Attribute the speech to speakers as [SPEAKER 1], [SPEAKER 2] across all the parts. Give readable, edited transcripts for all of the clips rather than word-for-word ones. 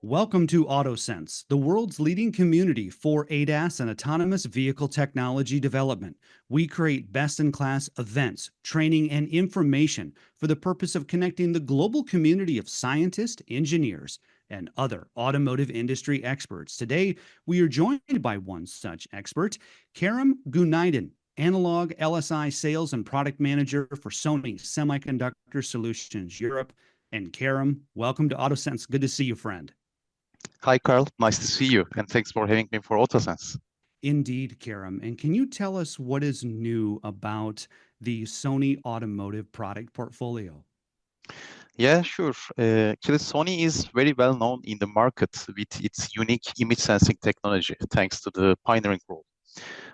[SPEAKER 1] Welcome to AutoSens, the world's leading community for ADAS and autonomous vehicle technology development. We create best-in-class events, training, and information for the purpose of connecting the global community of scientists, engineers, and other automotive industry experts. Today, we are joined by one such expert, Kerem Günaydin, Analog LSI Sales and Product Manager for Sony Semiconductor Solutions Europe. And Kerem, welcome to AutoSens. Good to see you, friend.
[SPEAKER 2] Hi, Carl. Nice to see you, and thanks for having me for AutoSens.
[SPEAKER 1] Indeed, Kerem. And can you tell us what is new about the Sony Automotive product portfolio?
[SPEAKER 2] Yeah, sure. Actually, Sony is very well known in the market with its unique image sensing technology, thanks to the pioneering role.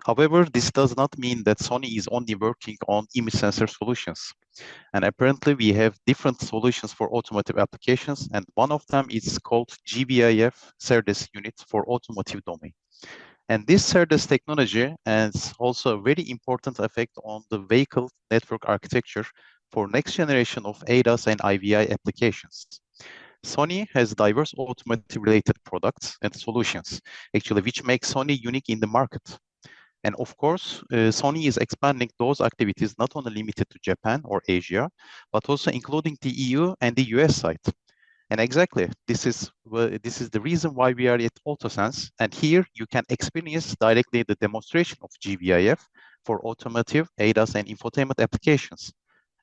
[SPEAKER 2] However, this does not mean that Sony is only working on image sensor solutions. And apparently, we have different solutions for automotive applications, and one of them is called GBIF SerDes unit for automotive domain. And this SerDes technology has also a very important effect on the vehicle network architecture for next generation of ADAS and IVI applications. Sony has diverse automotive-related products and solutions, actually, which makes Sony unique in the market. And of course, Sony is expanding those activities not only limited to Japan or Asia, but also including the EU and the US side. And exactly, this is the reason why we are at AutoSens. And here you can experience directly the demonstration of GBIF for automotive, ADAS, and infotainment applications.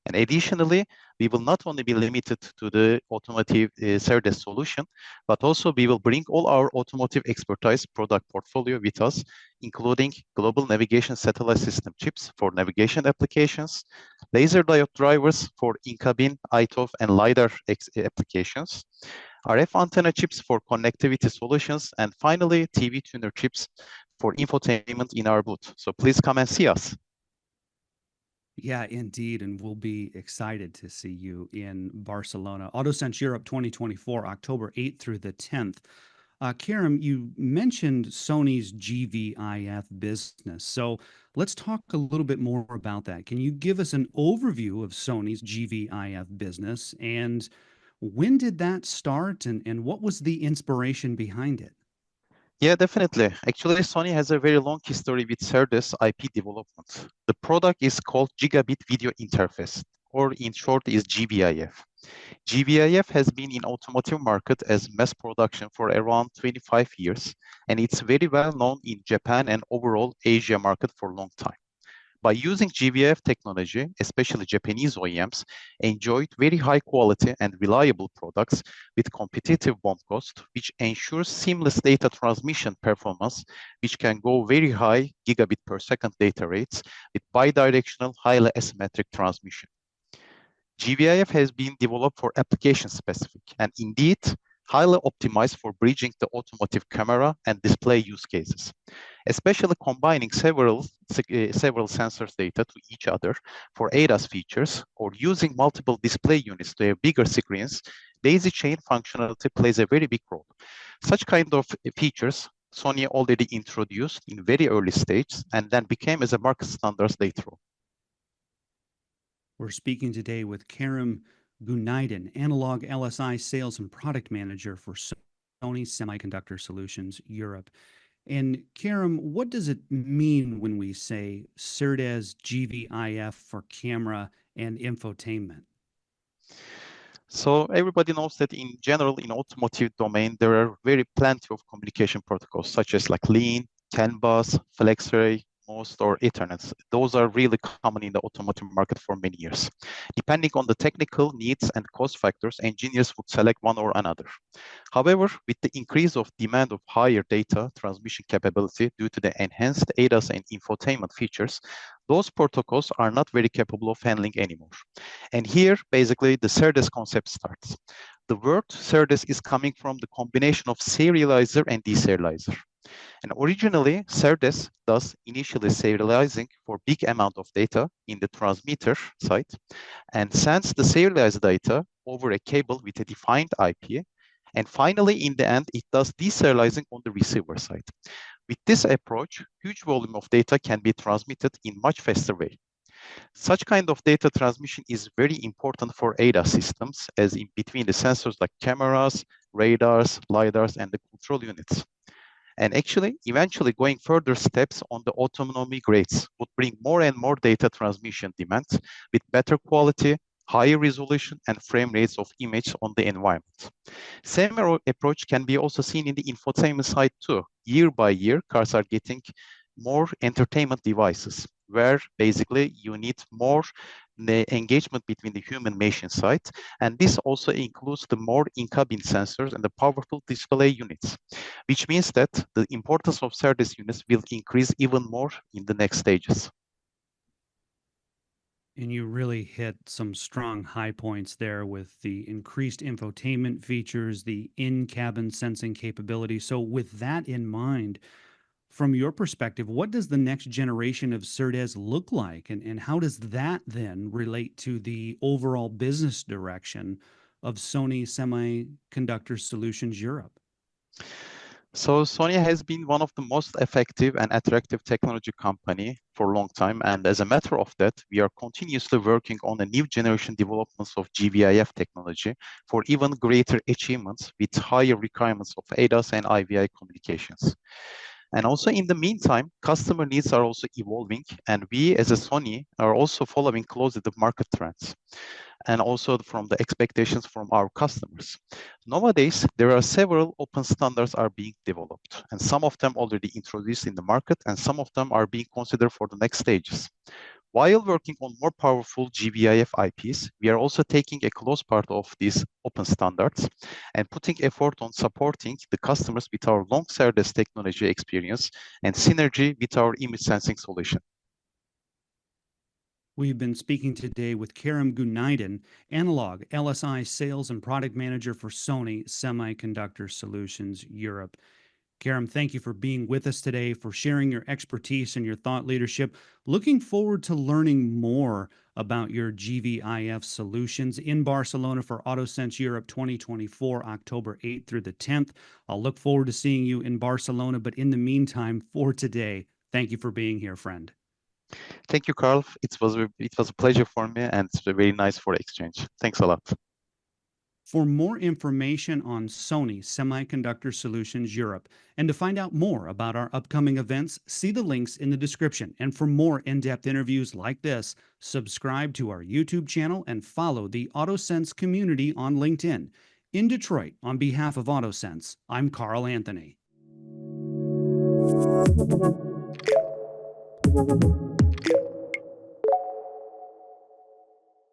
[SPEAKER 2] And additionally, we will not only be limited to the automotive SerDes solution, but also we will bring all our automotive expertise product portfolio with us, including global navigation satellite system chips for navigation applications, laser diode drivers for in-cabin, iToF, and LiDAR applications, RF antenna chips for connectivity solutions, and finally, TV tuner chips for infotainment in our booth. So please come and see us.
[SPEAKER 1] Yeah, indeed. And we'll be excited to see you in Barcelona. AutoSens Europe 2024, October 8th through the 10th. Kerem, you mentioned Sony's GVIF business. So let's talk a little bit more about that. Can you give us an overview of Sony's GVIF business, and when did that start, and what was the inspiration behind it?
[SPEAKER 2] Yeah, definitely. Actually, Sony has a very long history with SerDes IP development. The product is called Gigabit Video Interface, or in short is GBIF. GBIF has been in automotive market as mass production for around 25 years, and it's very well known in Japan and overall Asia market for a long time. By using GBIF technology, especially Japanese OEMs enjoyed very high quality and reliable products with competitive BOM cost, which ensures seamless data transmission performance, which can go very high gigabit per second data rates with bidirectional, highly asymmetric transmission. GBIF has been developed for application specific and indeed highly optimized for bridging the automotive camera and display use cases, especially combining several sensors data to each other for ADAS features or using multiple display units to have bigger screens. Daisy chain functionality plays a very big role. Such kind of features Sony already introduced in very early stages and then became as a market standards later on.
[SPEAKER 1] We're speaking today with Kerem Günaydin, Analog LSI Sales and Product Manager for Sony Semiconductor Solutions Europe. And Kerem, what does it mean when we say SerDes GVIF for camera and infotainment?
[SPEAKER 2] So everybody knows that in general, in automotive domain, there are very plenty of communication protocols, such as like LIN, CAN bus, FlexRay, MOST, or Ethernet. Those are really common in the automotive market for many years. Depending on the technical needs and cost factors, engineers would select one or another. However, with the increase of demand of higher data transmission capability due to the enhanced ADAS and infotainment features, those protocols are not very capable of handling anymore. And here, basically, the SerDes concept starts. The word SerDes is coming from the combination of serializer and deserializer. And originally, SerDes does initially serializing for big amount of data in the transmitter side and sends the serialized data over a cable with a defined IP. And finally, in the end, it does deserializing on the receiver side. With this approach, huge volume of data can be transmitted in much faster way. Such kind of data transmission is very important for ADAS systems, as in between the sensors like cameras, radars, lidars, and the control units. And actually, eventually going further steps on the autonomy grades would bring more and more data transmission demands with better quality, higher resolution, and frame rates of image on the environment. Same approach can be also seen in the infotainment side too. Year by year, cars are getting more entertainment devices, where basically you need more the engagement between the human machine side, and this also includes the more in-cabin sensors and the powerful display units, which means that the importance of service units will increase even more in the next stages.
[SPEAKER 1] And you really hit some strong high points there with the increased infotainment features, the in-cabin sensing capability. So, with that in mind, from your perspective, what does the next generation of CERDES look like? And how does that then relate to the overall business direction of Sony Semiconductor Solutions Europe?
[SPEAKER 2] So Sony has been one of the most effective and attractive technology company for a long time. And as a matter of that, we are continuously working on a new generation developments of GBIF technology for even greater achievements with higher requirements of ADAS and IVI communications. And also in the meantime, customer needs are also evolving, and we as a Sony are also following closely the market trends and also from the expectations from our customers. Nowadays, there are several open standards are being developed, and some of them already introduced in the market, and some of them are being considered for the next stages. While working on more powerful GBIF IPs, we are also taking a close part of these open standards and putting effort on supporting the customers with our long service technology experience and synergy with our image sensing solution.
[SPEAKER 1] We've been speaking today with Kerem Günaydin, Analog LSI Sales and Product Manager for Sony Semiconductor Solutions Europe. Kerem, thank you for being with us today, for sharing your expertise and your thought leadership. Looking forward to learning more about your GVIF solutions in Barcelona for AutoSens Europe 2024, October 8th through the 10th. I'll look forward to seeing you in Barcelona, but in the meantime, for today, thank you for being here, friend.
[SPEAKER 2] Thank you, Carl. It was a pleasure for me, and it's very nice for exchange. Thanks a lot.
[SPEAKER 1] For more information on Sony Semiconductor Solutions Europe and to find out more about our upcoming events, see the links in the description. And for more in-depth interviews like this, subscribe to our YouTube channel and follow the AutoSens community on LinkedIn. In Detroit, on behalf of AutoSens, I'm Carl Anthony.